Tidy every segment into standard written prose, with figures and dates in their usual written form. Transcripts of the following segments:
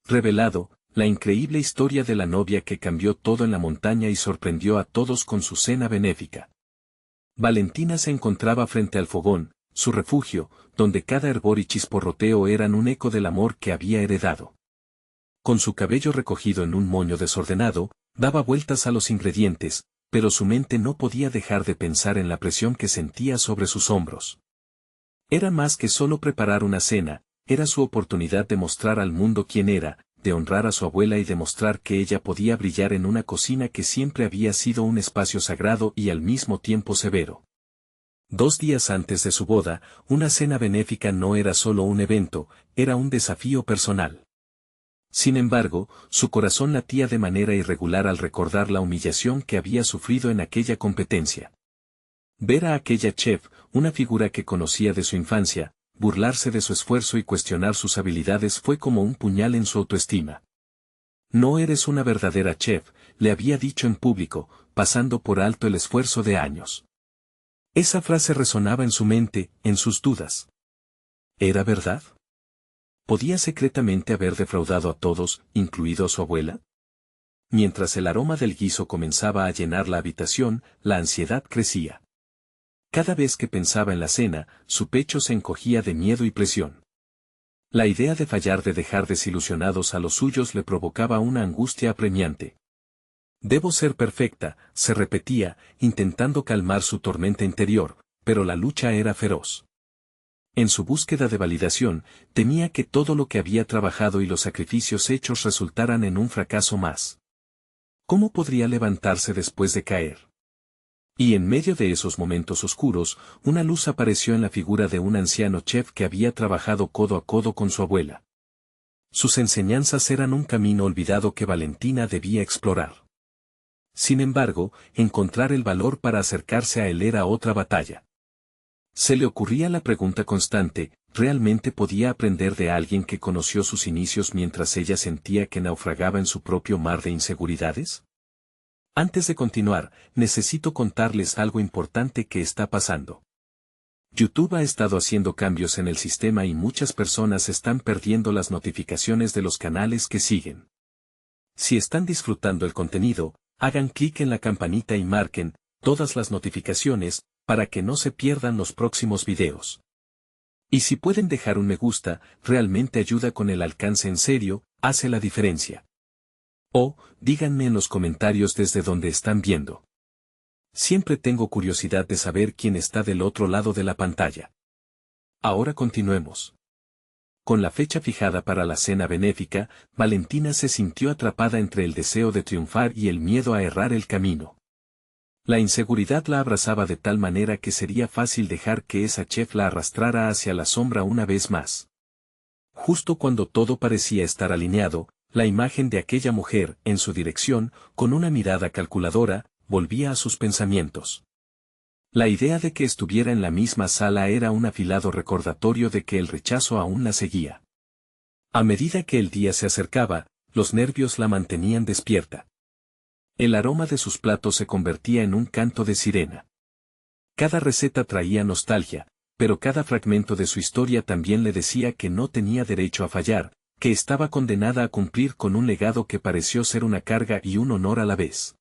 revelado, la increíble historia de la novia que cambió todo en la montaña y sorprendió a todos con su cena benéfica. Valentina se encontraba frente al fogón, su refugio, donde cada hervor y chisporroteo eran un eco del amor que había heredado. Con su cabello recogido en un moño desordenado, daba vueltas a los ingredientes, pero su mente no podía dejar de pensar en la presión que sentía sobre sus hombros. Era más que solo preparar una cena, era su oportunidad de mostrar al mundo quién era, de honrar a su abuela y demostrar que ella podía brillar en una cocina que siempre había sido un espacio sagrado y al mismo tiempo severo. 2 días antes de su boda, una cena benéfica no era solo un evento, era un desafío personal. Sin embargo, su corazón latía de manera irregular al recordar la humillación que había sufrido en aquella competencia. Ver a aquella chef, una figura que conocía de su infancia, burlarse de su esfuerzo y cuestionar sus habilidades fue como un puñal en su autoestima. No eres una verdadera chef, le había dicho en público, pasando por alto el esfuerzo de años. Esa frase resonaba en su mente, en sus dudas. ¿Era verdad? ¿Podía secretamente haber defraudado a todos, incluido a su abuela? Mientras el aroma del guiso comenzaba a llenar la habitación, la ansiedad crecía. Cada vez que pensaba en la cena, su pecho se encogía de miedo y presión. La idea de fallar, de dejar desilusionados a los suyos, le provocaba una angustia apremiante. Debo ser perfecta, se repetía, intentando calmar su tormenta interior, pero la lucha era feroz. En su búsqueda de validación, temía que todo lo que había trabajado y los sacrificios hechos resultaran en un fracaso más. ¿Cómo podría levantarse después de caer? Y en medio de esos momentos oscuros, una luz apareció en la figura de un anciano chef que había trabajado codo a codo con su abuela. Sus enseñanzas eran un camino olvidado que Valentina debía explorar. Sin embargo, encontrar el valor para acercarse a él era otra batalla. Se le ocurría la pregunta constante, ¿realmente podía aprender de alguien que conoció sus inicios mientras ella sentía que naufragaba en su propio mar de inseguridades? Antes de continuar, necesito contarles algo importante que está pasando. YouTube ha estado haciendo cambios en el sistema y muchas personas están perdiendo las notificaciones de los canales que siguen. Si están disfrutando el contenido, hagan clic en la campanita y marquen todas las notificaciones para que no se pierdan los próximos videos. Y si pueden dejar un me gusta, realmente ayuda con el alcance, en serio, hace la diferencia. O, díganme en los comentarios desde donde están viendo. Siempre tengo curiosidad de saber quién está del otro lado de la pantalla. Ahora continuemos. Con la fecha fijada para la cena benéfica, Valentina se sintió atrapada entre el deseo de triunfar y el miedo a errar el camino. La inseguridad la abrazaba de tal manera que sería fácil dejar que esa chef la arrastrara hacia la sombra una vez más. Justo cuando todo parecía estar alineado, la imagen de aquella mujer, en su dirección, con una mirada calculadora, volvía a sus pensamientos. La idea de que estuviera en la misma sala era un afilado recordatorio de que el rechazo aún la seguía. A medida que el día se acercaba, los nervios la mantenían despierta. El aroma de sus platos se convertía en un canto de sirena. Cada receta traía nostalgia, pero cada fragmento de su historia también le decía que no tenía derecho a fallar, que estaba condenada a cumplir con un legado que pareció ser una carga y un honor a la vez.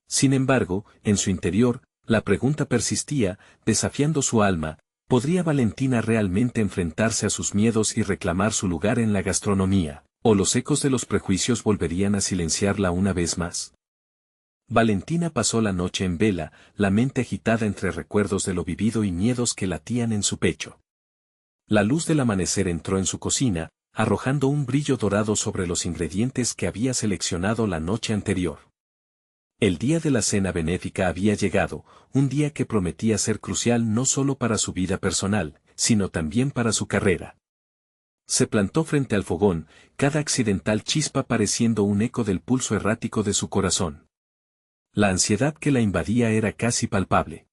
Sin embargo, en su interior, la pregunta persistía, desafiando su alma: ¿podría Valentina realmente enfrentarse a sus miedos y reclamar su lugar en la gastronomía, o los ecos de los prejuicios volverían a silenciarla una vez más? Valentina pasó la noche en vela, la mente agitada entre recuerdos de lo vivido y miedos que latían en su pecho. La luz del amanecer entró en su cocina, arrojando un brillo dorado sobre los ingredientes que había seleccionado la noche anterior. El día de la cena benéfica había llegado, un día que prometía ser crucial no solo para su vida personal, sino también para su carrera. Se plantó frente al fogón, cada accidental chispa pareciendo un eco del pulso errático de su corazón. La ansiedad que la invadía era casi palpable.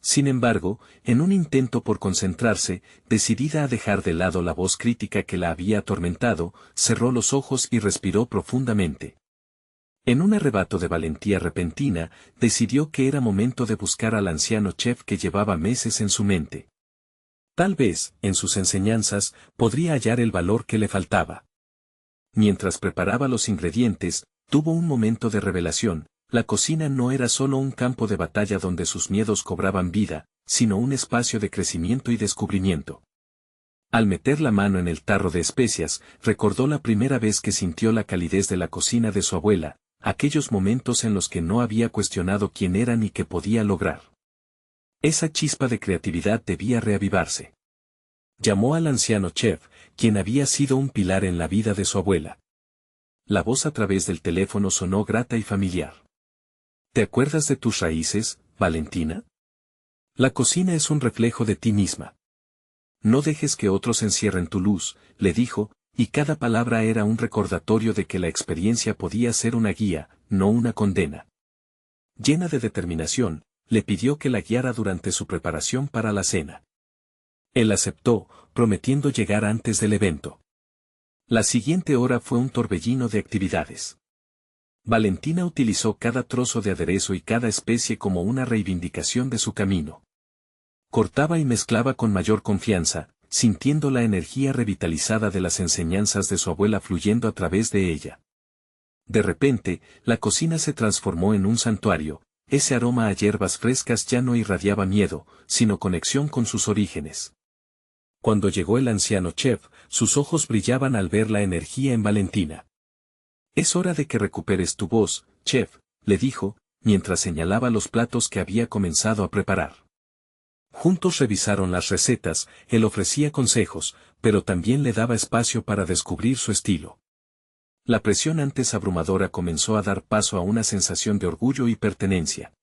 Sin embargo, en un intento por concentrarse, decidida a dejar de lado la voz crítica que la había atormentado, cerró los ojos y respiró profundamente. En un arrebato de valentía repentina, decidió que era momento de buscar al anciano chef que llevaba meses en su mente. Tal vez, en sus enseñanzas, podría hallar el valor que le faltaba. mientras preparaba los ingredientes, tuvo un momento de revelación. La cocina no era solo un campo de batalla donde sus miedos cobraban vida, sino un espacio de crecimiento y descubrimiento. Al meter la mano en el tarro de especias, recordó la primera vez que sintió la calidez de la cocina de su abuela, aquellos momentos en los que no había cuestionado quién era ni qué podía lograr. Esa chispa de creatividad debía reavivarse. Llamó al anciano chef, quien había sido un pilar en la vida de su abuela. La voz a través del teléfono sonó grata y familiar. ¿Te acuerdas de tus raíces, Valentina? La cocina es un reflejo de ti misma. No dejes que otros encierren tu luz, le dijo, y cada palabra era un recordatorio de que la experiencia podía ser una guía, no una condena. Llena de determinación, le pidió que la guiara durante su preparación para la cena. Él aceptó, prometiendo llegar antes del evento. La siguiente hora fue un torbellino de actividades. Valentina utilizó cada trozo de aderezo y cada especie como una reivindicación de su camino. Cortaba y mezclaba con mayor confianza, sintiendo la energía revitalizada de las enseñanzas de su abuela fluyendo a través de ella. De repente, la cocina se transformó en un santuario, ese aroma a hierbas frescas ya no irradiaba miedo, sino conexión con sus orígenes. Cuando llegó el anciano chef, sus ojos brillaban al ver la energía en Valentina. «Es hora de que recuperes tu voz, chef», le dijo, mientras señalaba los platos que había comenzado a preparar. Juntos revisaron las recetas, él ofrecía consejos, pero también le daba espacio para descubrir su estilo. La presión antes abrumadora comenzó a dar paso a una sensación de orgullo y pertenencia.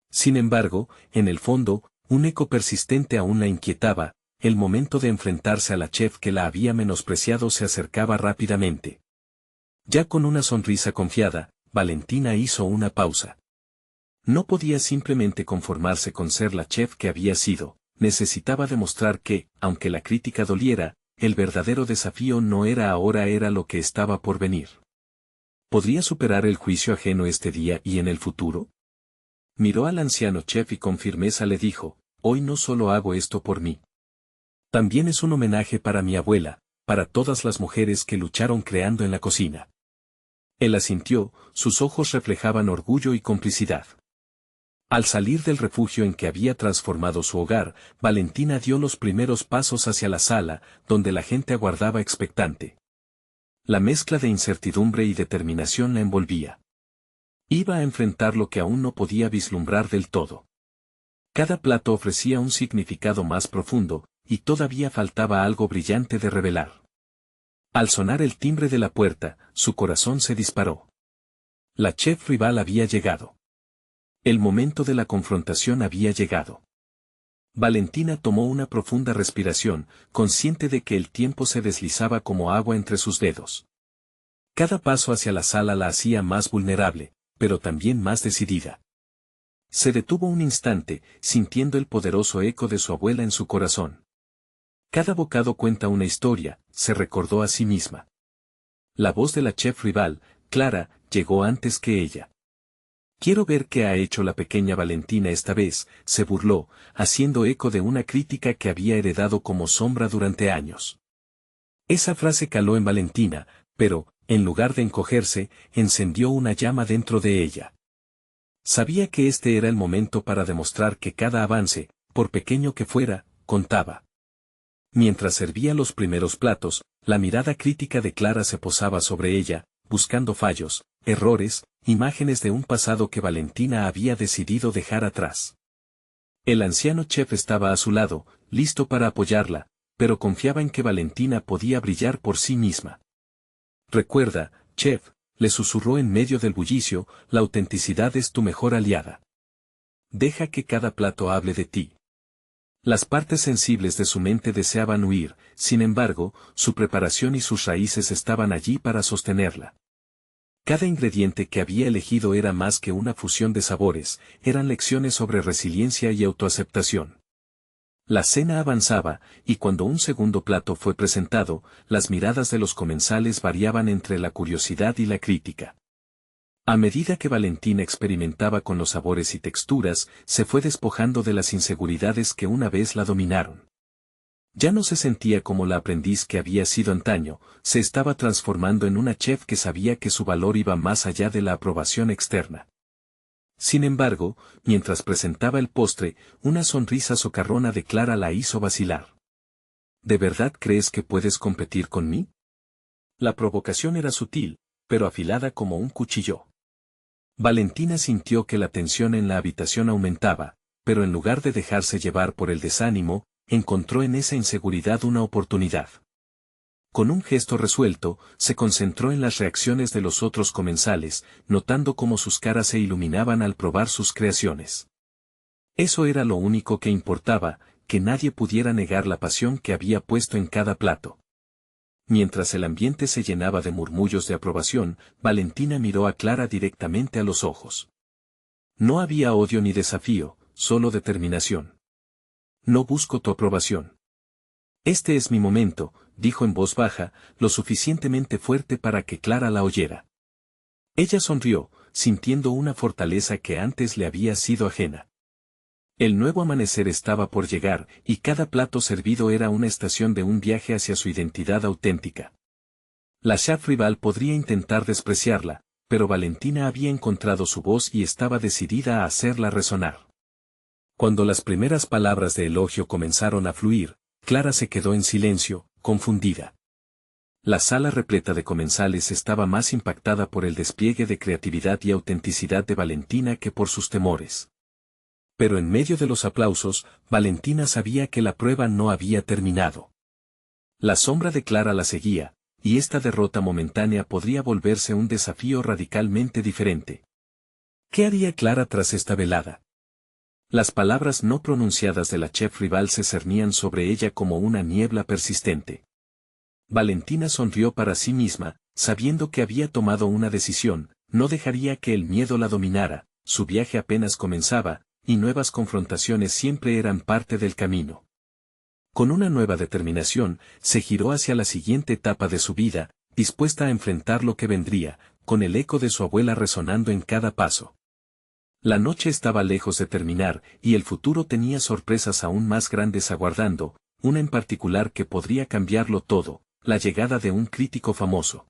Sin embargo, en el fondo, un eco persistente aún la inquietaba, el momento de enfrentarse a la chef que la había menospreciado se acercaba rápidamente. Ya con una sonrisa confiada, Valentina hizo una pausa. No podía simplemente conformarse con ser la chef que había sido, necesitaba demostrar que, aunque la crítica doliera, el verdadero desafío no era ahora, era lo que estaba por venir. ¿Podría superar el juicio ajeno este día y en el futuro? Miró al anciano chef y con firmeza le dijo, hoy no solo hago esto por mí. También es un homenaje para mi abuela, para todas las mujeres que lucharon creando en la cocina. Él asintió, sus ojos reflejaban orgullo y complicidad. Al salir del refugio en que había transformado su hogar, Valentina dio los primeros pasos hacia la sala, donde la gente aguardaba expectante. La mezcla de incertidumbre y determinación la envolvía. Iba a enfrentar lo que aún no podía vislumbrar del todo. Cada plato ofrecía un significado más profundo, y todavía faltaba algo brillante de revelar. Al sonar el timbre de la puerta, su corazón se disparó. La chef rival había llegado. El momento de la confrontación había llegado. Valentina tomó una profunda respiración, consciente de que el tiempo se deslizaba como agua entre sus dedos. Cada paso hacia la sala la hacía más vulnerable, pero también más decidida. Se detuvo un instante, sintiendo el poderoso eco de su abuela en su corazón. Cada bocado cuenta una historia, se recordó a sí misma. La voz de la chef rival, Clara, llegó antes que ella. Quiero ver qué ha hecho la pequeña Valentina esta vez, se burló, haciendo eco de una crítica que había heredado como sombra durante años. Esa frase caló en Valentina, pero, en lugar de encogerse, encendió una llama dentro de ella. Sabía que este era el momento para demostrar que cada avance, por pequeño que fuera, contaba. Mientras servía los primeros platos, la mirada crítica de Clara se posaba sobre ella, buscando fallos, errores, imágenes de un pasado que Valentina había decidido dejar atrás. El anciano chef estaba a su lado, listo para apoyarla, pero confiaba en que Valentina podía brillar por sí misma. Recuerda, chef, le susurró en medio del bullicio, la autenticidad es tu mejor aliada. Deja que cada plato hable de ti. Las partes sensibles de su mente deseaban huir, sin embargo, su preparación y sus raíces estaban allí para sostenerla. Cada ingrediente que había elegido era más que una fusión de sabores, eran lecciones sobre resiliencia y autoaceptación. La cena avanzaba, y cuando un segundo plato fue presentado, las miradas de los comensales variaban entre la curiosidad y la crítica. A medida que Valentina experimentaba con los sabores y texturas, se fue despojando de las inseguridades que una vez la dominaron. Ya no se sentía como la aprendiz que había sido antaño, se estaba transformando en una chef que sabía que su valor iba más allá de la aprobación externa. Sin embargo, mientras presentaba el postre, una sonrisa socarrona de Clara la hizo vacilar. ¿De verdad crees que puedes competir con mí? La provocación era sutil, pero afilada como un cuchillo. Valentina sintió que la tensión en la habitación aumentaba, pero en lugar de dejarse llevar por el desánimo, encontró en esa inseguridad una oportunidad. Con un gesto resuelto, se concentró en las reacciones de los otros comensales, notando cómo sus caras se iluminaban al probar sus creaciones. Eso era lo único que importaba, que nadie pudiera negar la pasión que había puesto en cada plato. Mientras el ambiente se llenaba de murmullos de aprobación, Valentina miró a Clara directamente a los ojos. No había odio ni desafío, solo determinación. No busco tu aprobación. Este es mi momento, dijo en voz baja, lo suficientemente fuerte para que Clara la oyera. Ella sonrió, sintiendo una fortaleza que antes le había sido ajena. El nuevo amanecer estaba por llegar, y cada plato servido era una estación de un viaje hacia su identidad auténtica. La chef rival podría intentar despreciarla, pero Valentina había encontrado su voz y estaba decidida a hacerla resonar. Cuando las primeras palabras de elogio comenzaron a fluir, Clara se quedó en silencio, confundida. La sala repleta de comensales estaba más impactada por el despliegue de creatividad y autenticidad de Valentina que por sus temores. Pero en medio de los aplausos, Valentina sabía que la prueba no había terminado. La sombra de Clara la seguía, y esta derrota momentánea podría volverse un desafío radicalmente diferente. ¿Qué haría Clara tras esta velada? Las palabras no pronunciadas de la chef rival se cernían sobre ella como una niebla persistente. Valentina sonrió para sí misma, sabiendo que había tomado una decisión, no dejaría que el miedo la dominara, su viaje apenas comenzaba, y nuevas confrontaciones siempre eran parte del camino. Con una nueva determinación, se giró hacia la siguiente etapa de su vida, dispuesta a enfrentar lo que vendría, con el eco de su abuela resonando en cada paso. La noche estaba lejos de terminar, y el futuro tenía sorpresas aún más grandes aguardando, una en particular que podría cambiarlo todo, la llegada de un crítico famoso.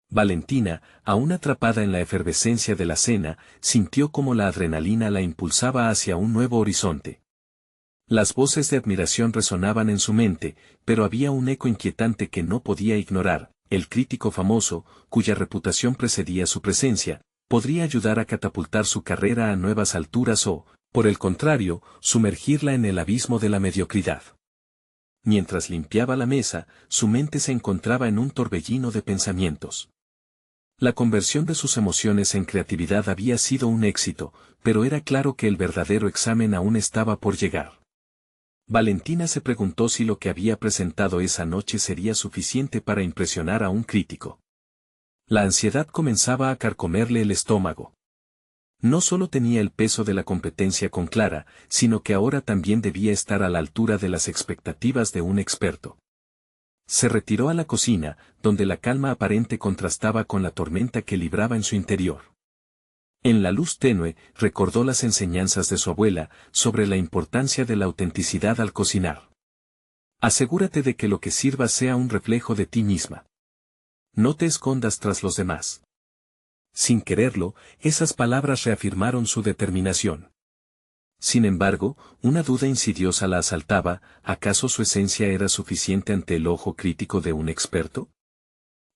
Valentina, aún atrapada en la efervescencia de la cena, sintió como la adrenalina la impulsaba hacia un nuevo horizonte. Las voces de admiración resonaban en su mente, pero había un eco inquietante que no podía ignorar, el crítico famoso, cuya reputación precedía su presencia, podría ayudar a catapultar su carrera a nuevas alturas o, por el contrario, sumergirla en el abismo de la mediocridad. Mientras limpiaba la mesa, su mente se encontraba en un torbellino de pensamientos. La conversión de sus emociones en creatividad había sido un éxito, pero era claro que el verdadero examen aún estaba por llegar. Valentina se preguntó si lo que había presentado esa noche sería suficiente para impresionar a un crítico. La ansiedad comenzaba a carcomerle el estómago. No solo tenía el peso de la competencia con Clara, sino que ahora también debía estar a la altura de las expectativas de un experto. Se retiró a la cocina, donde la calma aparente contrastaba con la tormenta que libraba en su interior. En la luz tenue, recordó las enseñanzas de su abuela, sobre la importancia de la autenticidad al cocinar. Asegúrate de que lo que sirvas sea un reflejo de ti misma. No te escondas tras los demás. Sin quererlo, esas palabras reafirmaron su determinación. Sin embargo, una duda insidiosa la asaltaba, ¿acaso su esencia era suficiente ante el ojo crítico de un experto?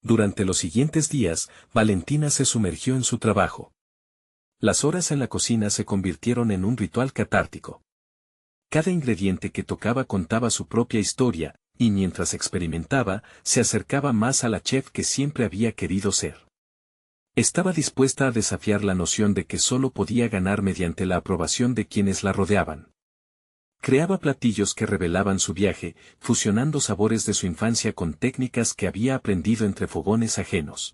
Durante los siguientes días, Valentina se sumergió en su trabajo. Las horas en la cocina se convirtieron en un ritual catártico. Cada ingrediente que tocaba contaba su propia historia, y mientras experimentaba, se acercaba más a la chef que siempre había querido ser. Estaba dispuesta a desafiar la noción de que solo podía ganar mediante la aprobación de quienes la rodeaban. Creaba platillos que revelaban su viaje, fusionando sabores de su infancia con técnicas que había aprendido entre fogones ajenos.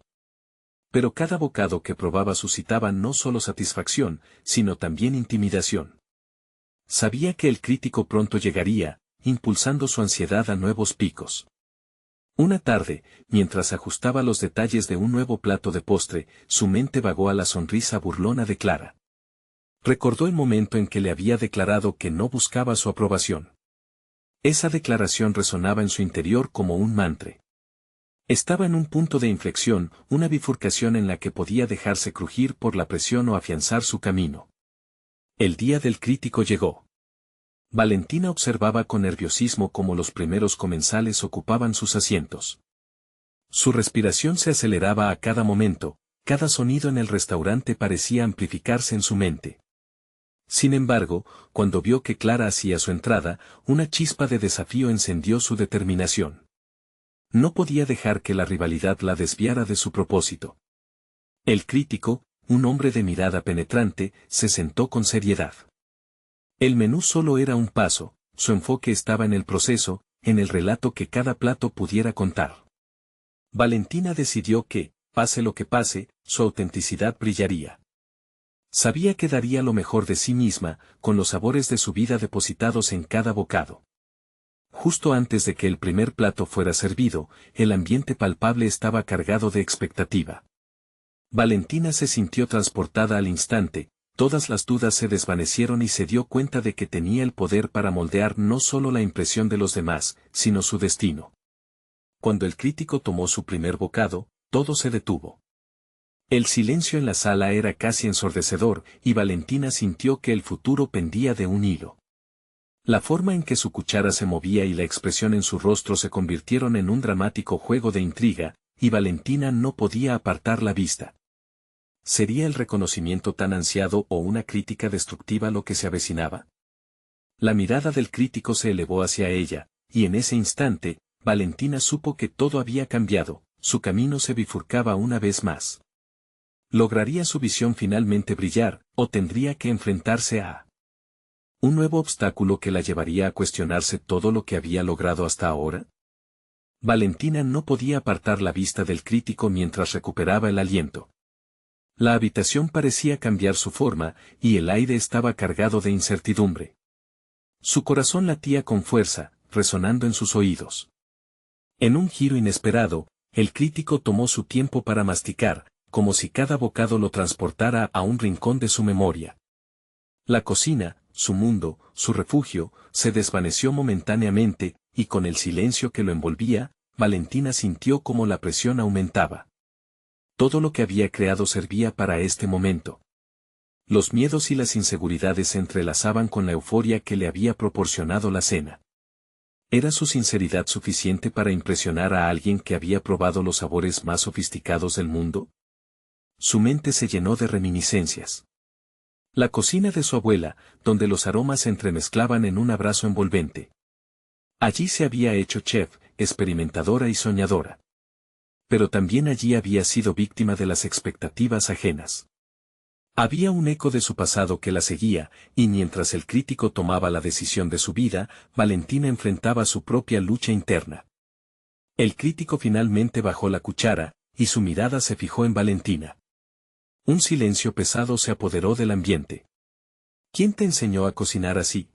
Pero cada bocado que probaba suscitaba no solo satisfacción, sino también intimidación. Sabía que el crítico pronto llegaría, impulsando su ansiedad a nuevos picos. Una tarde, mientras ajustaba los detalles de un nuevo plato de postre, su mente vagó a la sonrisa burlona de Clara. Recordó el momento en que le había declarado que no buscaba su aprobación. Esa declaración resonaba en su interior como un mantra. Estaba en un punto de inflexión, una bifurcación en la que podía dejarse crujir por la presión o afianzar su camino. El día del crítico llegó. Valentina observaba con nerviosismo cómo los primeros comensales ocupaban sus asientos. Su respiración se aceleraba a cada momento, cada sonido en el restaurante parecía amplificarse en su mente. Sin embargo, cuando vio que Clara hacía su entrada, una chispa de desafío encendió su determinación. No podía dejar que la rivalidad la desviara de su propósito. El crítico, un hombre de mirada penetrante, se sentó con seriedad. El menú solo era un paso, su enfoque estaba en el proceso, en el relato que cada plato pudiera contar. Valentina decidió que, pase lo que pase, su autenticidad brillaría. Sabía que daría lo mejor de sí misma, con los sabores de su vida depositados en cada bocado. Justo antes de que el primer plato fuera servido, el ambiente palpable estaba cargado de expectativa. Valentina se sintió transportada al instante, todas las dudas se desvanecieron y se dio cuenta de que tenía el poder para moldear no solo la impresión de los demás, sino su destino. Cuando el crítico tomó su primer bocado, todo se detuvo. El silencio en la sala era casi ensordecedor, y Valentina sintió que el futuro pendía de un hilo. La forma en que su cuchara se movía y la expresión en su rostro se convirtieron en un dramático juego de intriga, y Valentina no podía apartar la vista. ¿Sería el reconocimiento tan ansiado o una crítica destructiva lo que se avecinaba? La mirada del crítico se elevó hacia ella, y en ese instante, Valentina supo que todo había cambiado, su camino se bifurcaba una vez más. ¿Lograría su visión finalmente brillar, o tendría que enfrentarse a un nuevo obstáculo que la llevaría a cuestionarse todo lo que había logrado hasta ahora? Valentina no podía apartar la vista del crítico mientras recuperaba el aliento. La habitación parecía cambiar su forma, y el aire estaba cargado de incertidumbre. Su corazón latía con fuerza, resonando en sus oídos. En un giro inesperado, el crítico tomó su tiempo para masticar, como si cada bocado lo transportara a un rincón de su memoria. La cocina, su mundo, su refugio, se desvaneció momentáneamente, y con el silencio que lo envolvía, Valentina sintió como la presión aumentaba. Todo lo que había creado servía para este momento. Los miedos y las inseguridades se entrelazaban con la euforia que le había proporcionado la cena. ¿Era su sinceridad suficiente para impresionar a alguien que había probado los sabores más sofisticados del mundo? Su mente se llenó de reminiscencias. La cocina de su abuela, donde los aromas se entremezclaban en un abrazo envolvente. Allí se había hecho chef, experimentadora y soñadora. Pero también allí había sido víctima de las expectativas ajenas. Había un eco de su pasado que la seguía, y mientras el crítico tomaba la decisión de su vida, Valentina enfrentaba su propia lucha interna. El crítico finalmente bajó la cuchara, y su mirada se fijó en Valentina. Un silencio pesado se apoderó del ambiente. ¿Quién te enseñó a cocinar así?,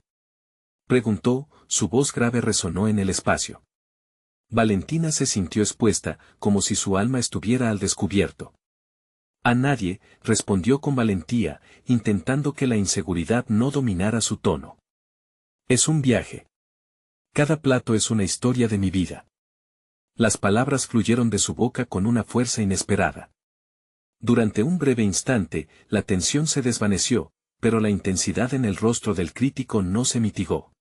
preguntó, su voz grave resonó en el espacio. Valentina se sintió expuesta, como si su alma estuviera al descubierto. A nadie, respondió con valentía, intentando que la inseguridad no dominara su tono. Es un viaje. Cada plato es una historia de mi vida. Las palabras fluyeron de su boca con una fuerza inesperada. Durante un breve instante, la tensión se desvaneció, pero la intensidad en el rostro del crítico no se mitigó.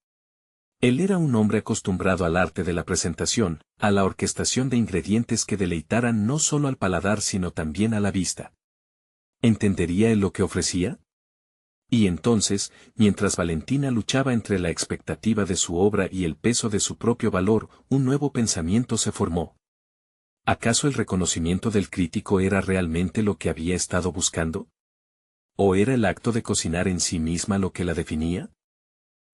Él era un hombre acostumbrado al arte de la presentación, a la orquestación de ingredientes que deleitaran no solo al paladar sino también a la vista. ¿Entendería él lo que ofrecía? Y entonces, mientras Valentina luchaba entre la expectativa de su obra y el peso de su propio valor, un nuevo pensamiento se formó. ¿Acaso el reconocimiento del crítico era realmente lo que había estado buscando? ¿O era el acto de cocinar en sí misma lo que la definía?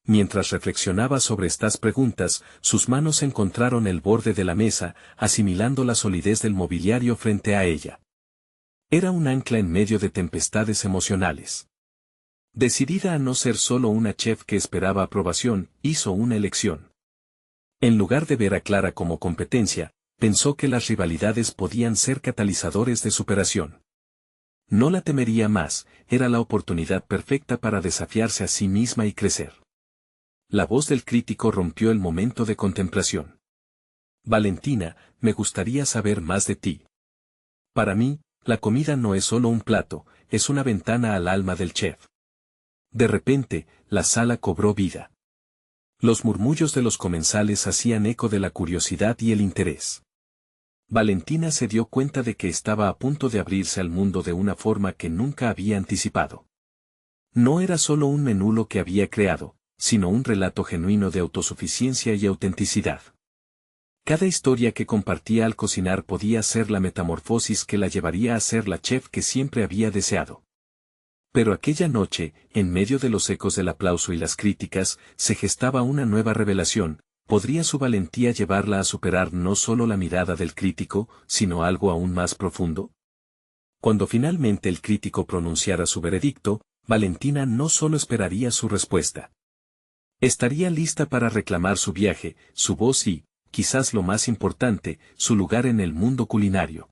Mientras reflexionaba sobre estas preguntas, sus manos encontraron el borde de la mesa, asimilando la solidez del mobiliario frente a ella. Era un ancla en medio de tempestades emocionales. Decidida a no ser solo una chef que esperaba aprobación, hizo una elección. En lugar de ver a Clara como competencia, pensó que las rivalidades podían ser catalizadores de superación. No la temería más, era la oportunidad perfecta para desafiarse a sí misma y crecer. La voz del crítico rompió el momento de contemplación. Valentina, me gustaría saber más de ti. Para mí, la comida no es solo un plato, es una ventana al alma del chef. De repente, la sala cobró vida. Los murmullos de los comensales hacían eco de la curiosidad y el interés. Valentina se dio cuenta de que estaba a punto de abrirse al mundo de una forma que nunca había anticipado. No era solo un menú lo que había creado, sino un relato genuino de autosuficiencia y autenticidad. Cada historia que compartía al cocinar podía ser la metamorfosis que la llevaría a ser la chef que siempre había deseado. Pero aquella noche, en medio de los ecos del aplauso y las críticas, se gestaba una nueva revelación. ¿Podría su valentía llevarla a superar no solo la mirada del crítico, sino algo aún más profundo? Cuando finalmente el crítico pronunciara su veredicto, Valentina no solo esperaría su respuesta. Estaría lista para reclamar su viaje, su voz y, quizás lo más importante, su lugar en el mundo culinario.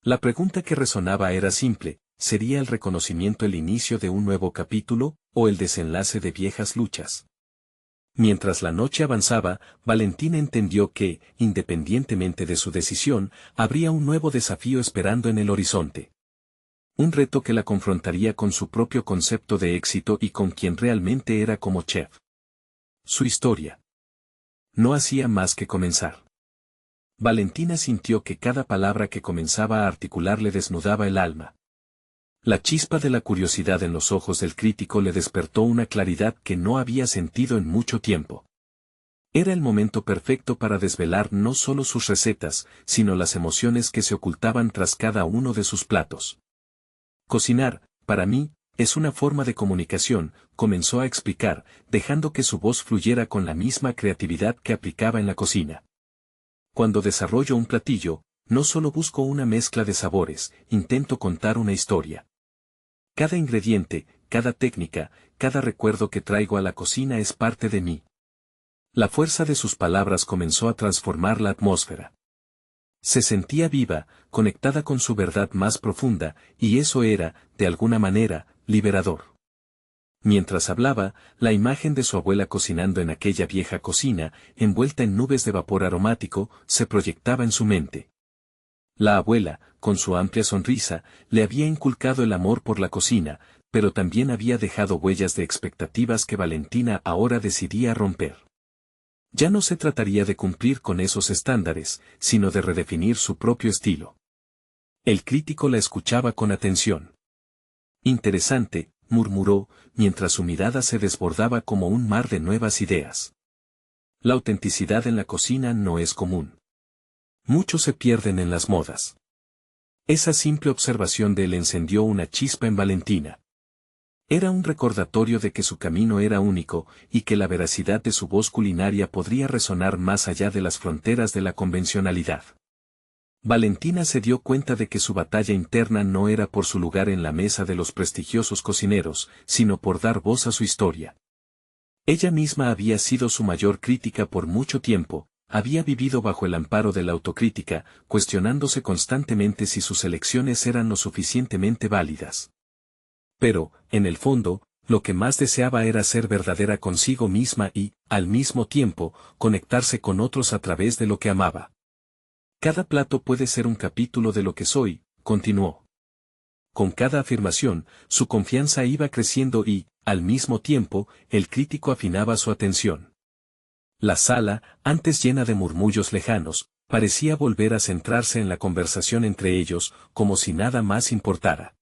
La pregunta que resonaba era simple: ¿sería el reconocimiento el inicio de un nuevo capítulo, o el desenlace de viejas luchas? Mientras la noche avanzaba, Valentina entendió que, independientemente de su decisión, habría un nuevo desafío esperando en el horizonte. Un reto que la confrontaría con su propio concepto de éxito y con quien realmente era como chef. Su historia no hacía más que comenzar. Valentina sintió que cada palabra que comenzaba a articular le desnudaba el alma. La chispa de la curiosidad en los ojos del crítico le despertó una claridad que no había sentido en mucho tiempo. Era el momento perfecto para desvelar no solo sus recetas, sino las emociones que se ocultaban tras cada uno de sus platos. Cocinar, para mí, es una forma de comunicación, comenzó a explicar, dejando que su voz fluyera con la misma creatividad que aplicaba en la cocina. Cuando desarrollo un platillo, no solo busco una mezcla de sabores, intento contar una historia. Cada ingrediente, cada técnica, cada recuerdo que traigo a la cocina es parte de mí. La fuerza de sus palabras comenzó a transformar la atmósfera. Se sentía viva, conectada con su verdad más profunda, y eso era, de alguna manera, liberador. Mientras hablaba, la imagen de su abuela cocinando en aquella vieja cocina, envuelta en nubes de vapor aromático, se proyectaba en su mente. La abuela, con su amplia sonrisa, le había inculcado el amor por la cocina, pero también había dejado huellas de expectativas que Valentina ahora decidía romper. Ya no se trataría de cumplir con esos estándares, sino de redefinir su propio estilo. El crítico la escuchaba con atención. Interesante, murmuró, mientras su mirada se desbordaba como un mar de nuevas ideas. La autenticidad en la cocina no es común. Muchos se pierden en las modas. Esa simple observación de él encendió una chispa en Valentina. Era un recordatorio de que su camino era único, y que la veracidad de su voz culinaria podría resonar más allá de las fronteras de la convencionalidad. Valentina se dio cuenta de que su batalla interna no era por su lugar en la mesa de los prestigiosos cocineros, sino por dar voz a su historia. Ella misma había sido su mayor crítica por mucho tiempo, había vivido bajo el amparo de la autocrítica, cuestionándose constantemente si sus elecciones eran lo suficientemente válidas. Pero, en el fondo, lo que más deseaba era ser verdadera consigo misma y, al mismo tiempo, conectarse con otros a través de lo que amaba. Cada plato puede ser un capítulo de lo que soy, continuó. Con cada afirmación, su confianza iba creciendo y, al mismo tiempo, el crítico afinaba su atención. La sala, antes llena de murmullos lejanos, parecía volver a centrarse en la conversación entre ellos, como si nada más importara.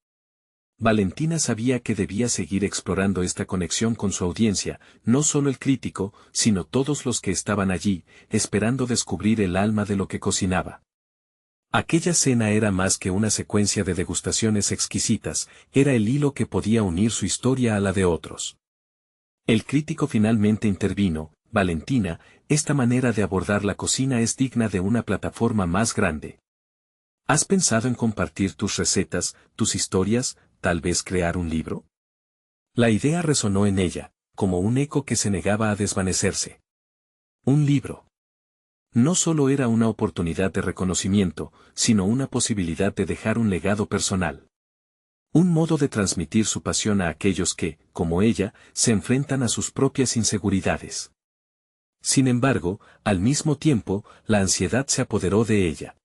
Valentina sabía que debía seguir explorando esta conexión con su audiencia, no solo el crítico, sino todos los que estaban allí, esperando descubrir el alma de lo que cocinaba. Aquella cena era más que una secuencia de degustaciones exquisitas, era el hilo que podía unir su historia a la de otros. El crítico finalmente intervino: Valentina, esta manera de abordar la cocina es digna de una plataforma más grande. ¿Has pensado en compartir tus recetas, tus historias, tal vez crear un libro? La idea resonó en ella, como un eco que se negaba a desvanecerse. Un libro. No solo era una oportunidad de reconocimiento, sino una posibilidad de dejar un legado personal. Un modo de transmitir su pasión a aquellos que, como ella, se enfrentan a sus propias inseguridades. Sin embargo, al mismo tiempo, la ansiedad se apoderó de ella.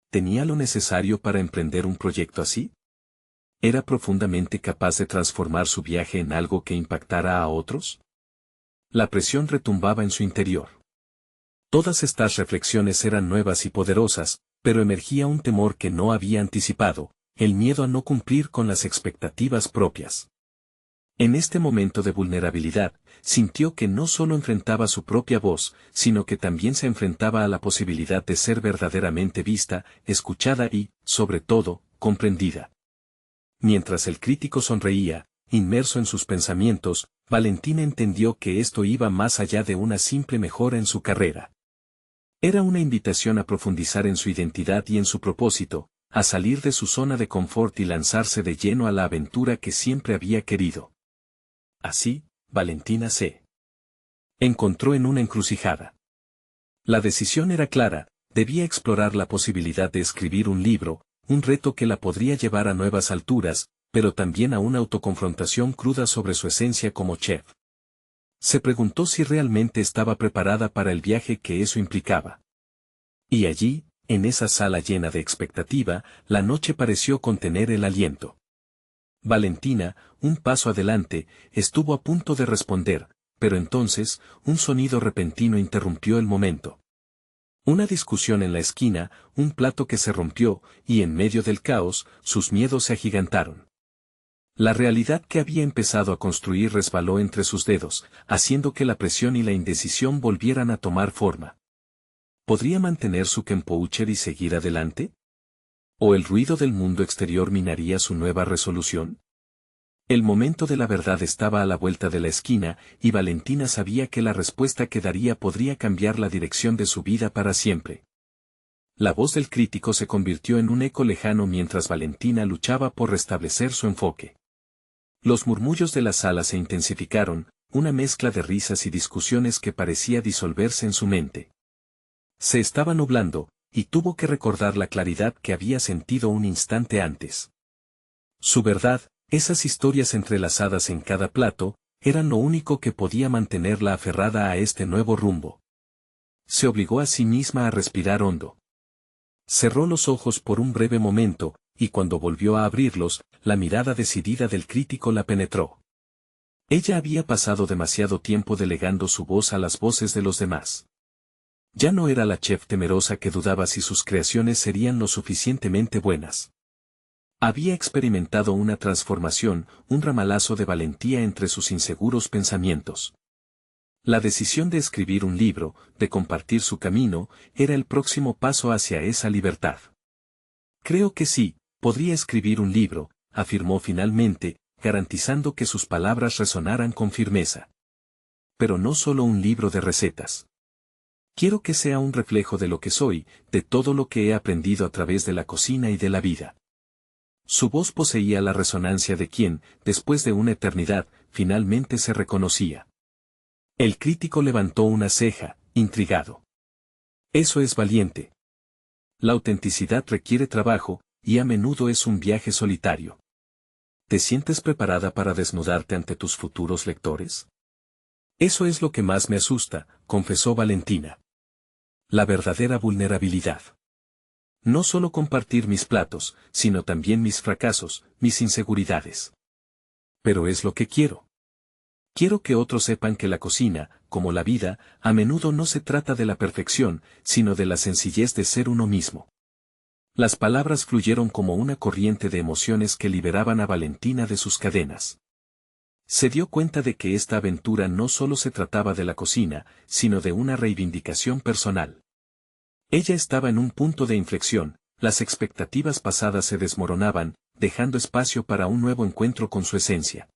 ¿Tenía lo necesario para emprender un proyecto así? ¿Era profundamente capaz de transformar su viaje en algo que impactara a otros? La presión retumbaba en su interior. Todas estas reflexiones eran nuevas y poderosas, pero emergía un temor que no había anticipado, el miedo a no cumplir con las expectativas propias. En este momento de vulnerabilidad, sintió que no solo enfrentaba su propia voz, sino que también se enfrentaba a la posibilidad de ser verdaderamente vista, escuchada y, sobre todo, comprendida. Mientras el crítico sonreía, inmerso en sus pensamientos, Valentina entendió que esto iba más allá de una simple mejora en su carrera. Era una invitación a profundizar en su identidad y en su propósito, a salir de su zona de confort y lanzarse de lleno a la aventura que siempre había querido. Así, Valentina se encontró en una encrucijada. La decisión era clara, debía explorar la posibilidad de escribir un libro, un reto que la podría llevar a nuevas alturas, pero también a una autoconfrontación cruda sobre su esencia como chef. Se preguntó si realmente estaba preparada para el viaje que eso implicaba. Y allí, en esa sala llena de expectativa, la noche pareció contener el aliento. Valentina, un paso adelante, estuvo a punto de responder, pero entonces, un sonido repentino interrumpió el momento. Una discusión en la esquina, un plato que se rompió, y en medio del caos, sus miedos se agigantaron. La realidad que había empezado a construir resbaló entre sus dedos, haciendo que la presión y la indecisión volvieran a tomar forma. ¿Podría mantener su composure y seguir adelante? ¿O el ruido del mundo exterior minaría su nueva resolución? El momento de la verdad estaba a la vuelta de la esquina, y Valentina sabía que la respuesta que daría podría cambiar la dirección de su vida para siempre. La voz del crítico se convirtió en un eco lejano mientras Valentina luchaba por restablecer su enfoque. Los murmullos de la sala se intensificaron, una mezcla de risas y discusiones que parecía disolverse en su mente. Se estaba nublando, y tuvo que recordar la claridad que había sentido un instante antes. Su verdad, esas historias entrelazadas en cada plato, eran lo único que podía mantenerla aferrada a este nuevo rumbo. Se obligó a sí misma a respirar hondo. Cerró los ojos por un breve momento, y cuando volvió a abrirlos, la mirada decidida del crítico la penetró. Ella había pasado demasiado tiempo delegando su voz a las voces de los demás. Ya no era la chef temerosa que dudaba si sus creaciones serían lo suficientemente buenas. Había experimentado una transformación, un ramalazo de valentía entre sus inseguros pensamientos. La decisión de escribir un libro, de compartir su camino, era el próximo paso hacia esa libertad. Creo que sí, podría escribir un libro, afirmó finalmente, garantizando que sus palabras resonaran con firmeza. Pero no solo un libro de recetas. Quiero que sea un reflejo de lo que soy, de todo lo que he aprendido a través de la cocina y de la vida. Su voz poseía la resonancia de quien, después de una eternidad, finalmente se reconocía. El crítico levantó una ceja, intrigado. Eso es valiente. La autenticidad requiere trabajo, y a menudo es un viaje solitario. ¿Te sientes preparada para desnudarte ante tus futuros lectores? Eso es lo que más me asusta, confesó Valentina. La verdadera vulnerabilidad. No solo compartir mis platos, sino también mis fracasos, mis inseguridades. Pero es lo que quiero. Quiero que otros sepan que la cocina, como la vida, a menudo no se trata de la perfección, sino de la sencillez de ser uno mismo. Las palabras fluyeron como una corriente de emociones que liberaban a Valentina de sus cadenas. Se dio cuenta de que esta aventura no solo se trataba de la cocina, sino de una reivindicación personal. Ella estaba en un punto de inflexión, las expectativas pasadas se desmoronaban, dejando espacio para un nuevo encuentro con su esencia.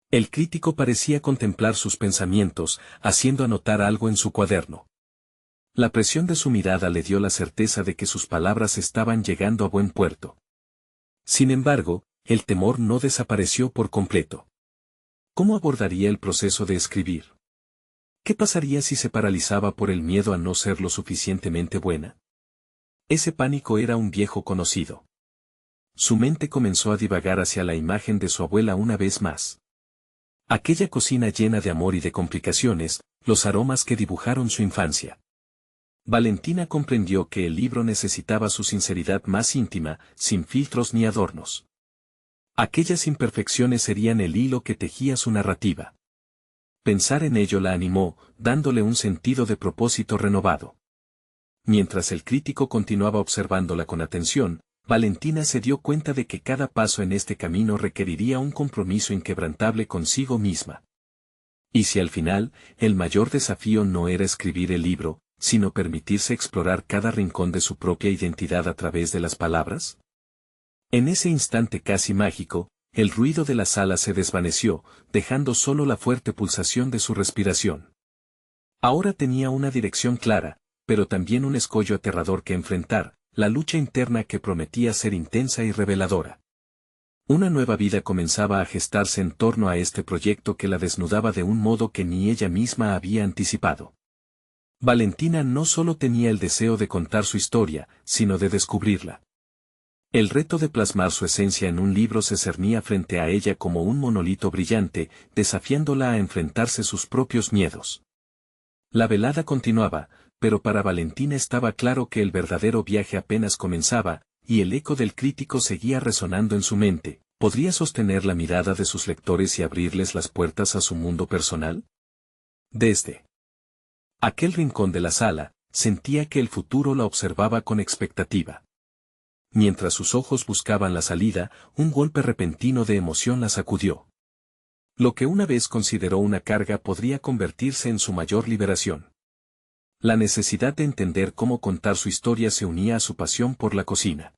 El crítico parecía contemplar sus pensamientos, haciendo anotar algo en su cuaderno. La presión de su mirada le dio la certeza de que sus palabras estaban llegando a buen puerto. Sin embargo, el temor no desapareció por completo. ¿Cómo abordaría el proceso de escribir? ¿Qué pasaría si se paralizaba por el miedo a no ser lo suficientemente buena? Ese pánico era un viejo conocido. Su mente comenzó a divagar hacia la imagen de su abuela una vez más. Aquella cocina llena de amor y de complicaciones, los aromas que dibujaron su infancia. Valentina comprendió que el libro necesitaba su sinceridad más íntima, sin filtros ni adornos. Aquellas imperfecciones serían el hilo que tejía su narrativa. Pensar en ello la animó, dándole un sentido de propósito renovado. Mientras el crítico continuaba observándola con atención, Valentina se dio cuenta de que cada paso en este camino requeriría un compromiso inquebrantable consigo misma. Y si al final, el mayor desafío no era escribir el libro, sino permitirse explorar cada rincón de su propia identidad a través de las palabras. En ese instante casi mágico, el ruido de la sala se desvaneció, dejando solo la fuerte pulsación de su respiración. Ahora tenía una dirección clara, pero también un escollo aterrador que enfrentar, la lucha interna que prometía ser intensa y reveladora. Una nueva vida comenzaba a gestarse en torno a este proyecto que la desnudaba de un modo que ni ella misma había anticipado. Valentina no solo tenía el deseo de contar su historia, sino de descubrirla. El reto de plasmar su esencia en un libro se cernía frente a ella como un monolito brillante, desafiándola a enfrentarse sus propios miedos. La velada continuaba, pero para Valentina estaba claro que el verdadero viaje apenas comenzaba, y el eco del crítico seguía resonando en su mente. ¿Podría sostener la mirada de sus lectores y abrirles las puertas a su mundo personal? Desde aquel rincón de la sala, sentía que el futuro la observaba con expectativa. Mientras sus ojos buscaban la salida, un golpe repentino de emoción la sacudió. Lo que una vez consideró una carga podría convertirse en su mayor liberación. La necesidad de entender cómo contar su historia se unía a su pasión por la cocina.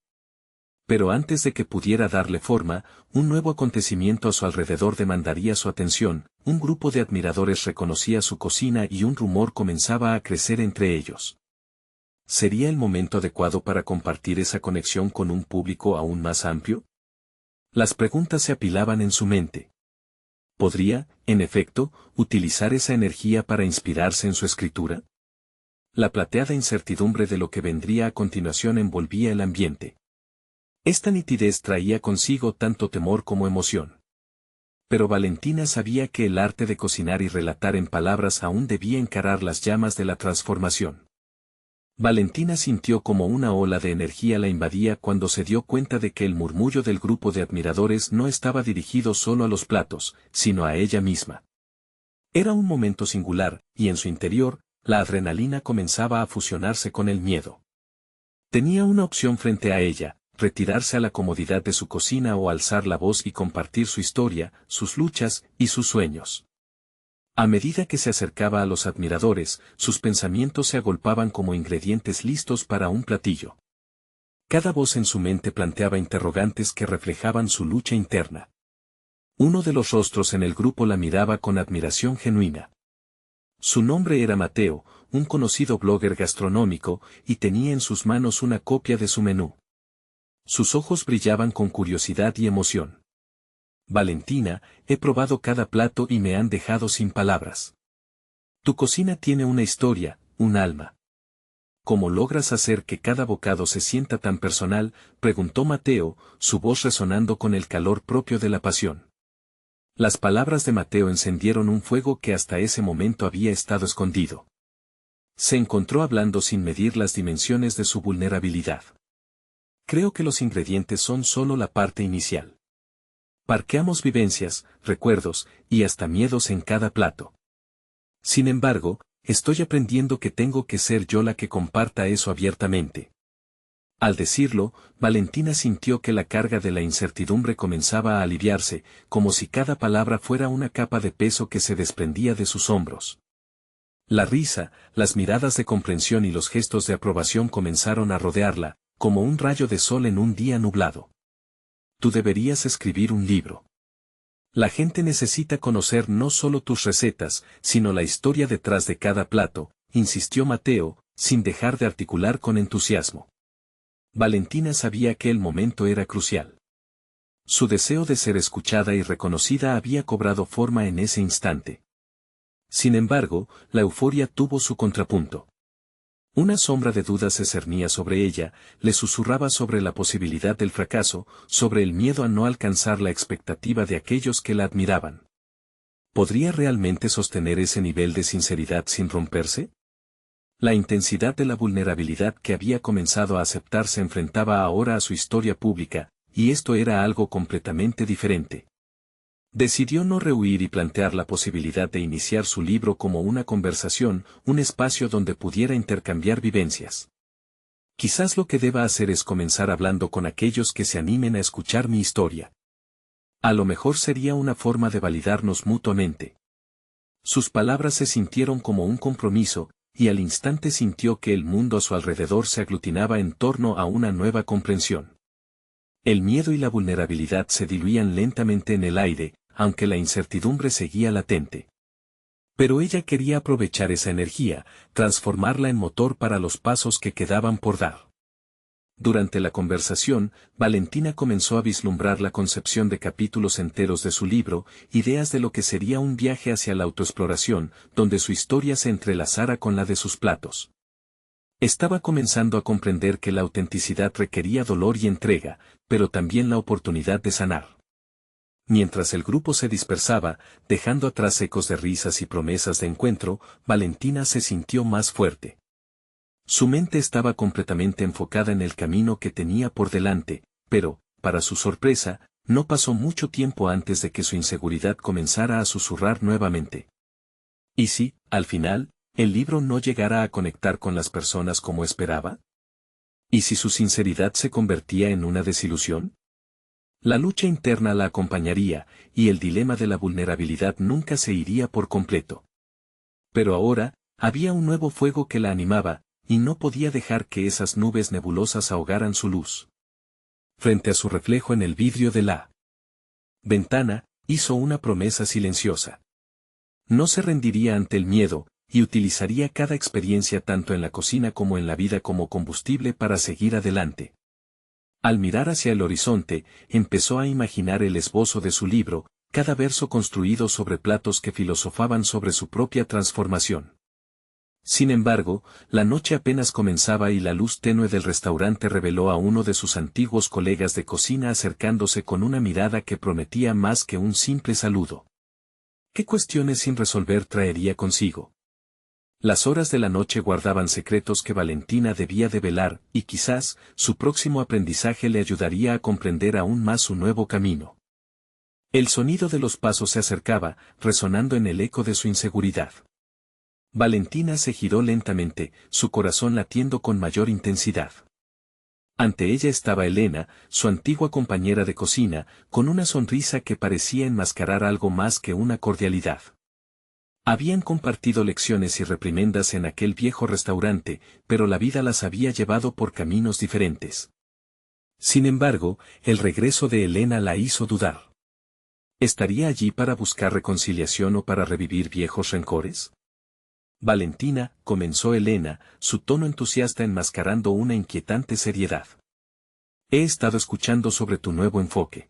Pero antes de que pudiera darle forma, un nuevo acontecimiento a su alrededor demandaría su atención, un grupo de admiradores reconocía su cocina y un rumor comenzaba a crecer entre ellos. ¿Sería el momento adecuado para compartir esa conexión con un público aún más amplio? Las preguntas se apilaban en su mente. ¿Podría, en efecto, utilizar esa energía para inspirarse en su escritura? La plateada incertidumbre de lo que vendría a continuación envolvía el ambiente. Esta nitidez traía consigo tanto temor como emoción. Pero Valentina sabía que el arte de cocinar y relatar en palabras aún debía encarar las llamas de la transformación. Valentina sintió como una ola de energía la invadía cuando se dio cuenta de que el murmullo del grupo de admiradores no estaba dirigido solo a los platos, sino a ella misma. Era un momento singular, y en su interior, la adrenalina comenzaba a fusionarse con el miedo. Tenía una opción frente a ella: retirarse a la comodidad de su cocina o alzar la voz y compartir su historia, sus luchas y sus sueños. A medida que se acercaba a los admiradores, sus pensamientos se agolpaban como ingredientes listos para un platillo. Cada voz en su mente planteaba interrogantes que reflejaban su lucha interna. Uno de los rostros en el grupo la miraba con admiración genuina. Su nombre era Mateo, un conocido blogger gastronómico, y tenía en sus manos una copia de su menú. Sus ojos brillaban con curiosidad y emoción. Valentina, he probado cada plato y me han dejado sin palabras. Tu cocina tiene una historia, un alma. ¿Cómo logras hacer que cada bocado se sienta tan personal?, preguntó Mateo, su voz resonando con el calor propio de la pasión. Las palabras de Mateo encendieron un fuego que hasta ese momento había estado escondido. Se encontró hablando sin medir las dimensiones de su vulnerabilidad. Creo que los ingredientes son solo la parte inicial. Parqueamos vivencias, recuerdos, y hasta miedos en cada plato. Sin embargo, estoy aprendiendo que tengo que ser yo la que comparta eso abiertamente. Al decirlo, Valentina sintió que la carga de la incertidumbre comenzaba a aliviarse, como si cada palabra fuera una capa de peso que se desprendía de sus hombros. La risa, las miradas de comprensión y los gestos de aprobación comenzaron a rodearla, como un rayo de sol en un día nublado. Tú deberías escribir un libro. La gente necesita conocer no solo tus recetas, sino la historia detrás de cada plato, insistió Mateo, sin dejar de articular con entusiasmo. Valentina sabía que el momento era crucial. Su deseo de ser escuchada y reconocida había cobrado forma en ese instante. Sin embargo, la euforia tuvo su contrapunto. Una sombra de duda se cernía sobre ella, le susurraba sobre la posibilidad del fracaso, sobre el miedo a no alcanzar la expectativa de aquellos que la admiraban. ¿Podría realmente sostener ese nivel de sinceridad sin romperse? La intensidad de la vulnerabilidad que había comenzado a aceptar se enfrentaba ahora a su historia pública, y esto era algo completamente diferente. Decidió no rehuir y plantear la posibilidad de iniciar su libro como una conversación, un espacio donde pudiera intercambiar vivencias. Quizás lo que deba hacer es comenzar hablando con aquellos que se animen a escuchar mi historia. A lo mejor sería una forma de validarnos mutuamente. Sus palabras se sintieron como un compromiso, y al instante sintió que el mundo a su alrededor se aglutinaba en torno a una nueva comprensión. El miedo y la vulnerabilidad se diluían lentamente en el aire, aunque la incertidumbre seguía latente. Pero ella quería aprovechar esa energía, transformarla en motor para los pasos que quedaban por dar. Durante la conversación, Valentina comenzó a vislumbrar la concepción de capítulos enteros de su libro, ideas de lo que sería un viaje hacia la autoexploración, donde su historia se entrelazara con la de sus platos. Estaba comenzando a comprender que la autenticidad requería dolor y entrega, pero también la oportunidad de sanar. Mientras el grupo se dispersaba, dejando atrás ecos de risas y promesas de encuentro, Valentina se sintió más fuerte. Su mente estaba completamente enfocada en el camino que tenía por delante, pero, para su sorpresa, no pasó mucho tiempo antes de que su inseguridad comenzara a susurrar nuevamente. ¿Y si, al final, el libro no llegara a conectar con las personas como esperaba? ¿Y si su sinceridad se convertía en una desilusión? La lucha interna la acompañaría, y el dilema de la vulnerabilidad nunca se iría por completo. Pero ahora, había un nuevo fuego que la animaba, y no podía dejar que esas nubes nebulosas ahogaran su luz. Frente a su reflejo en el vidrio de la ventana, hizo una promesa silenciosa. No se rendiría ante el miedo, y utilizaría cada experiencia tanto en la cocina como en la vida como combustible para seguir adelante. Al mirar hacia el horizonte, empezó a imaginar el esbozo de su libro, cada verso construido sobre platos que filosofaban sobre su propia transformación. Sin embargo, la noche apenas comenzaba y la luz tenue del restaurante reveló a uno de sus antiguos colegas de cocina acercándose con una mirada que prometía más que un simple saludo. ¿Qué cuestiones sin resolver traería consigo? Las horas de la noche guardaban secretos que Valentina debía develar, y quizás, su próximo aprendizaje le ayudaría a comprender aún más su nuevo camino. El sonido de los pasos se acercaba, resonando en el eco de su inseguridad. Valentina se giró lentamente, su corazón latiendo con mayor intensidad. Ante ella estaba Elena, su antigua compañera de cocina, con una sonrisa que parecía enmascarar algo más que una cordialidad. Habían compartido lecciones y reprimendas en aquel viejo restaurante, pero la vida las había llevado por caminos diferentes. Sin embargo, el regreso de Elena la hizo dudar. ¿Estaría allí para buscar reconciliación o para revivir viejos rencores? Valentina, comenzó Elena, su tono entusiasta enmascarando una inquietante seriedad. He estado escuchando sobre tu nuevo enfoque.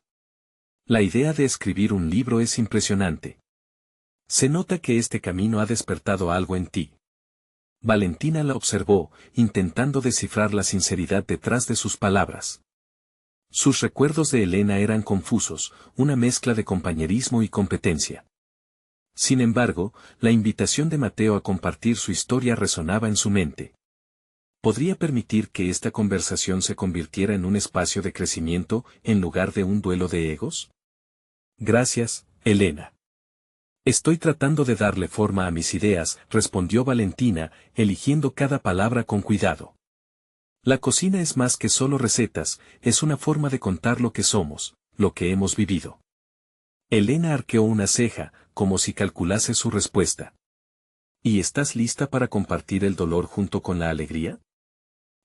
La idea de escribir un libro es impresionante. Se nota que este camino ha despertado algo en ti. Valentina la observó, intentando descifrar la sinceridad detrás de sus palabras. Sus recuerdos de Elena eran confusos, una mezcla de compañerismo y competencia. Sin embargo, la invitación de Mateo a compartir su historia resonaba en su mente. ¿Podría permitir que esta conversación se convirtiera en un espacio de crecimiento, en lugar de un duelo de egos? Gracias, Elena. Estoy tratando de darle forma a mis ideas, respondió Valentina, eligiendo cada palabra con cuidado. La cocina es más que solo recetas, es una forma de contar lo que somos, lo que hemos vivido. Elena arqueó una ceja, como si calculase su respuesta. ¿Y estás lista para compartir el dolor junto con la alegría?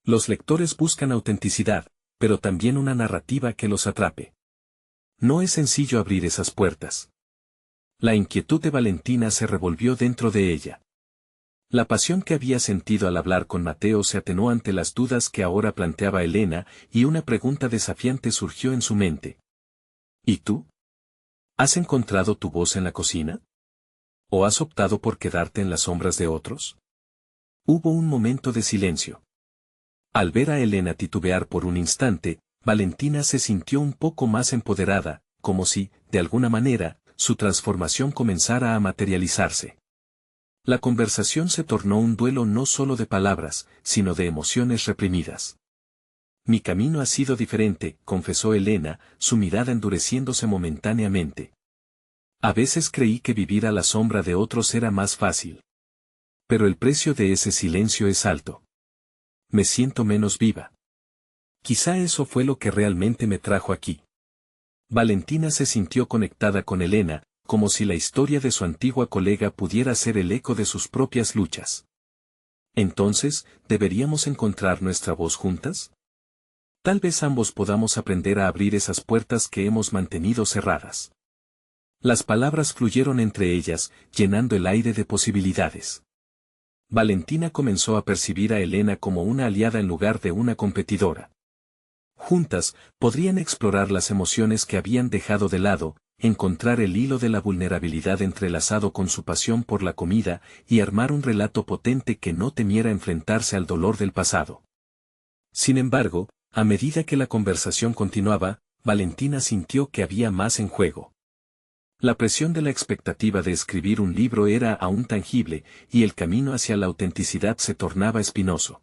Los lectores buscan autenticidad, pero también una narrativa que los atrape. No es sencillo abrir esas puertas. La inquietud de Valentina se revolvió dentro de ella. La pasión que había sentido al hablar con Mateo se atenuó ante las dudas que ahora planteaba Elena, y una pregunta desafiante surgió en su mente. ¿Y tú? ¿Has encontrado tu voz en la cocina? ¿O has optado por quedarte en las sombras de otros? Hubo un momento de silencio. Al ver a Elena titubear por un instante, Valentina se sintió un poco más empoderada, como si, de alguna manera, su transformación comenzara a materializarse. La conversación se tornó un duelo no solo de palabras, sino de emociones reprimidas. Mi camino ha sido diferente, confesó Elena, su mirada endureciéndose momentáneamente. A veces creí que vivir a la sombra de otros era más fácil. Pero el precio de ese silencio es alto. Me siento menos viva. Quizá eso fue lo que realmente me trajo aquí. Valentina se sintió conectada con Elena, como si la historia de su antigua colega pudiera ser el eco de sus propias luchas. Entonces, ¿deberíamos encontrar nuestra voz juntas? Tal vez ambos podamos aprender a abrir esas puertas que hemos mantenido cerradas. Las palabras fluyeron entre ellas, llenando el aire de posibilidades. Valentina comenzó a percibir a Elena como una aliada en lugar de una competidora. Juntas, podrían explorar las emociones que habían dejado de lado, encontrar el hilo de la vulnerabilidad entrelazado con su pasión por la comida, y armar un relato potente que no temiera enfrentarse al dolor del pasado. Sin embargo, a medida que la conversación continuaba, Valentina sintió que había más en juego. La presión de la expectativa de escribir un libro era aún tangible, y el camino hacia la autenticidad se tornaba espinoso.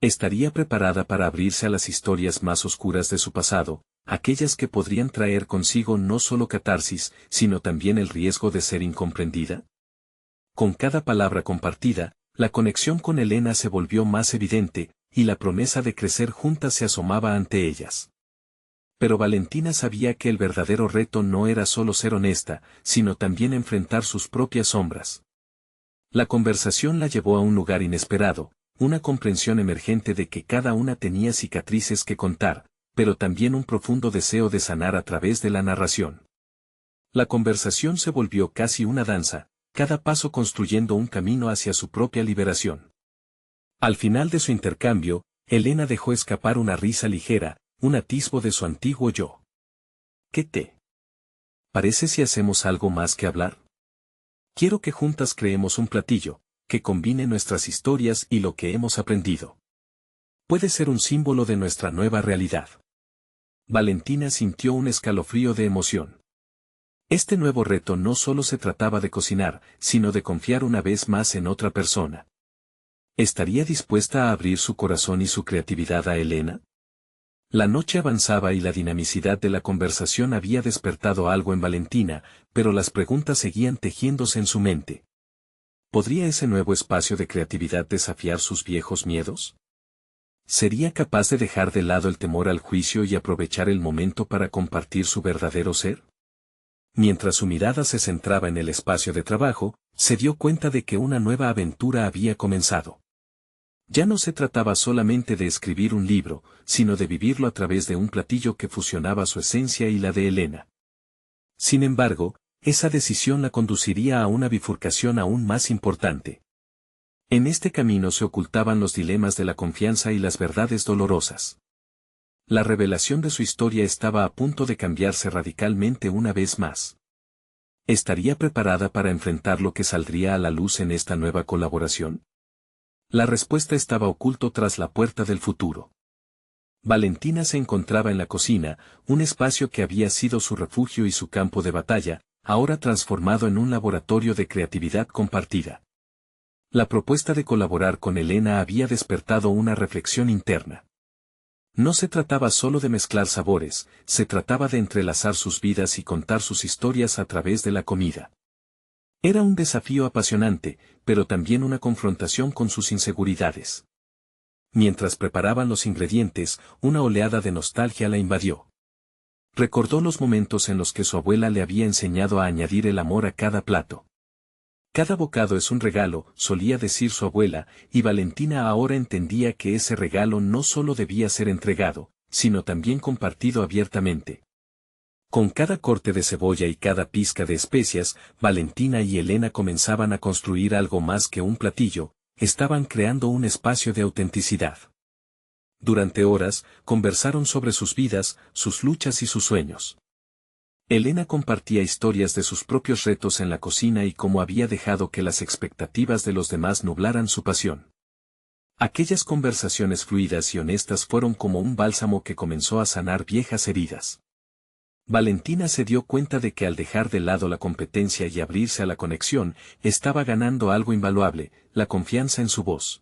¿Estaría preparada para abrirse a las historias más oscuras de su pasado, aquellas que podrían traer consigo no solo catarsis, sino también el riesgo de ser incomprendida? Con cada palabra compartida, la conexión con Elena se volvió más evidente, y la promesa de crecer juntas se asomaba ante ellas. Pero Valentina sabía que el verdadero reto no era solo ser honesta, sino también enfrentar sus propias sombras. La conversación la llevó a un lugar inesperado, una comprensión emergente de que cada una tenía cicatrices que contar, pero también un profundo deseo de sanar a través de la narración. La conversación se volvió casi una danza, cada paso construyendo un camino hacia su propia liberación. Al final de su intercambio, Elena dejó escapar una risa ligera, un atisbo de su antiguo yo. ¿Qué te parece si hacemos algo más que hablar? Quiero que juntas creemos un platillo, que combine nuestras historias y lo que hemos aprendido. Puede ser un símbolo de nuestra nueva realidad. Valentina sintió un escalofrío de emoción. Este nuevo reto no solo se trataba de cocinar, sino de confiar una vez más en otra persona. ¿Estaría dispuesta a abrir su corazón y su creatividad a Elena? La noche avanzaba y la dinamicidad de la conversación había despertado algo en Valentina, pero las preguntas seguían tejiéndose en su mente. ¿Podría ese nuevo espacio de creatividad desafiar sus viejos miedos? ¿Sería capaz de dejar de lado el temor al juicio y aprovechar el momento para compartir su verdadero ser? Mientras su mirada se centraba en el espacio de trabajo, se dio cuenta de que una nueva aventura había comenzado. Ya no se trataba solamente de escribir un libro, sino de vivirlo a través de un platillo que fusionaba su esencia y la de Elena. Sin embargo, esa decisión la conduciría a una bifurcación aún más importante. En este camino se ocultaban los dilemas de la confianza y las verdades dolorosas. La revelación de su historia estaba a punto de cambiarse radicalmente una vez más. ¿Estaría preparada para enfrentar lo que saldría a la luz en esta nueva colaboración? La respuesta estaba oculto tras la puerta del futuro. Valentina se encontraba en la cocina, un espacio que había sido su refugio y su campo de batalla, ahora transformado en un laboratorio de creatividad compartida. La propuesta de colaborar con Elena había despertado una reflexión interna. No se trataba solo de mezclar sabores, se trataba de entrelazar sus vidas y contar sus historias a través de la comida. Era un desafío apasionante, pero también una confrontación con sus inseguridades. Mientras preparaban los ingredientes, una oleada de nostalgia la invadió. Recordó los momentos en los que su abuela le había enseñado a añadir el amor a cada plato. Cada bocado es un regalo, solía decir su abuela, y Valentina ahora entendía que ese regalo no solo debía ser entregado, sino también compartido abiertamente. Con cada corte de cebolla y cada pizca de especias, Valentina y Elena comenzaban a construir algo más que un platillo, estaban creando un espacio de autenticidad. Durante horas, conversaron sobre sus vidas, sus luchas y sus sueños. Elena compartía historias de sus propios retos en la cocina y cómo había dejado que las expectativas de los demás nublaran su pasión. Aquellas conversaciones fluidas y honestas fueron como un bálsamo que comenzó a sanar viejas heridas. Valentina se dio cuenta de que al dejar de lado la competencia y abrirse a la conexión, estaba ganando algo invaluable, la confianza en su voz.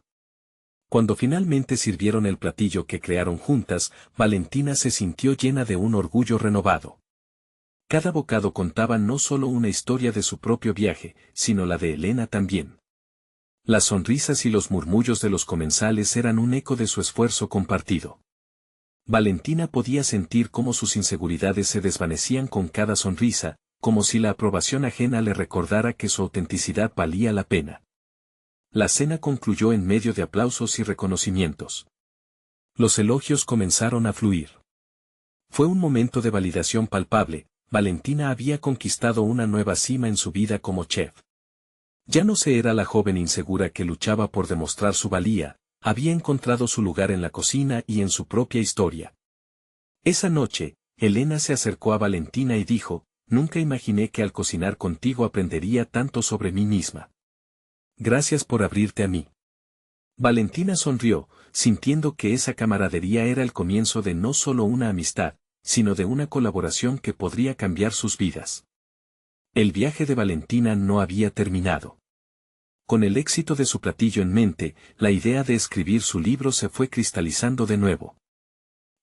Cuando finalmente sirvieron el platillo que crearon juntas, Valentina se sintió llena de un orgullo renovado. Cada bocado contaba no solo una historia de su propio viaje, sino la de Elena también. Las sonrisas y los murmullos de los comensales eran un eco de su esfuerzo compartido. Valentina podía sentir cómo sus inseguridades se desvanecían con cada sonrisa, como si la aprobación ajena le recordara que su autenticidad valía la pena. La cena concluyó en medio de aplausos y reconocimientos. Los elogios comenzaron a fluir. Fue un momento de validación palpable. Valentina había conquistado una nueva cima en su vida como chef. Ya no se era la joven insegura que luchaba por demostrar su valía, había encontrado su lugar en la cocina y en su propia historia. Esa noche, Elena se acercó a Valentina y dijo, «Nunca imaginé que al cocinar contigo aprendería tanto sobre mí misma. Gracias por abrirte a mí». Valentina sonrió, sintiendo que esa camaradería era el comienzo de no solo una amistad, sino de una colaboración que podría cambiar sus vidas. El viaje de Valentina no había terminado. Con el éxito de su platillo en mente, la idea de escribir su libro se fue cristalizando de nuevo.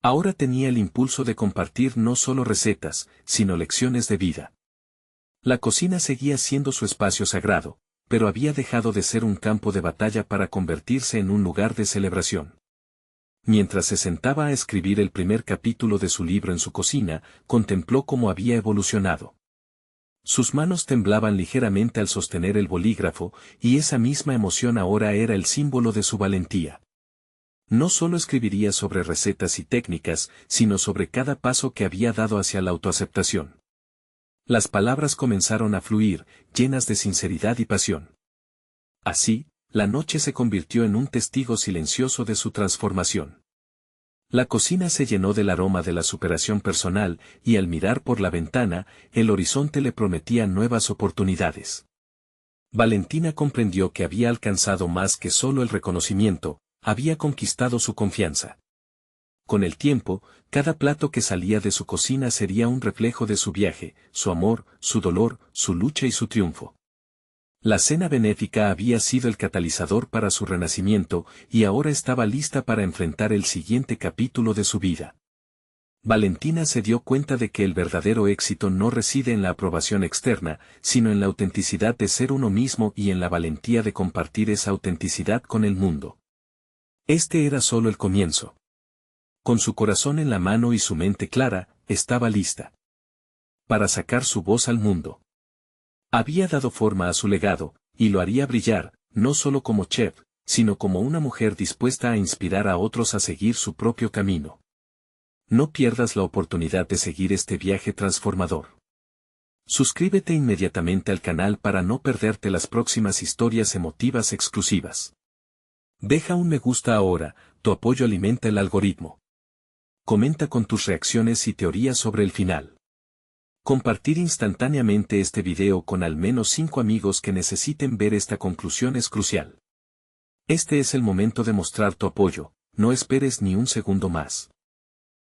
Ahora tenía el impulso de compartir no solo recetas, sino lecciones de vida. La cocina seguía siendo su espacio sagrado, pero había dejado de ser un campo de batalla para convertirse en un lugar de celebración. Mientras se sentaba a escribir el primer capítulo de su libro en su cocina, contempló cómo había evolucionado. Sus manos temblaban ligeramente al sostener el bolígrafo, y esa misma emoción ahora era el símbolo de su valentía. No solo escribiría sobre recetas y técnicas, sino sobre cada paso que había dado hacia la autoaceptación. Las palabras comenzaron a fluir, llenas de sinceridad y pasión. Así, la noche se convirtió en un testigo silencioso de su transformación. La cocina se llenó del aroma de la superación personal, y al mirar por la ventana, el horizonte le prometía nuevas oportunidades. Valentina comprendió que había alcanzado más que solo el reconocimiento, había conquistado su confianza. Con el tiempo, cada plato que salía de su cocina sería un reflejo de su viaje, su amor, su dolor, su lucha y su triunfo. La cena benéfica había sido el catalizador para su renacimiento, y ahora estaba lista para enfrentar el siguiente capítulo de su vida. Valentina se dio cuenta de que el verdadero éxito no reside en la aprobación externa, sino en la autenticidad de ser uno mismo y en la valentía de compartir esa autenticidad con el mundo. Este era solo el comienzo. Con su corazón en la mano y su mente clara, estaba lista para sacar su voz al mundo. Había dado forma a su legado, y lo haría brillar, no solo como chef, sino como una mujer dispuesta a inspirar a otros a seguir su propio camino. No pierdas la oportunidad de seguir este viaje transformador. Suscríbete inmediatamente al canal para no perderte las próximas historias emotivas exclusivas. Deja un me gusta ahora, tu apoyo alimenta el algoritmo. Comenta con tus reacciones y teorías sobre el final. Compartir instantáneamente este video con al menos 5 amigos que necesiten ver esta conclusión es crucial. Este es el momento de mostrar tu apoyo, no esperes ni un segundo más.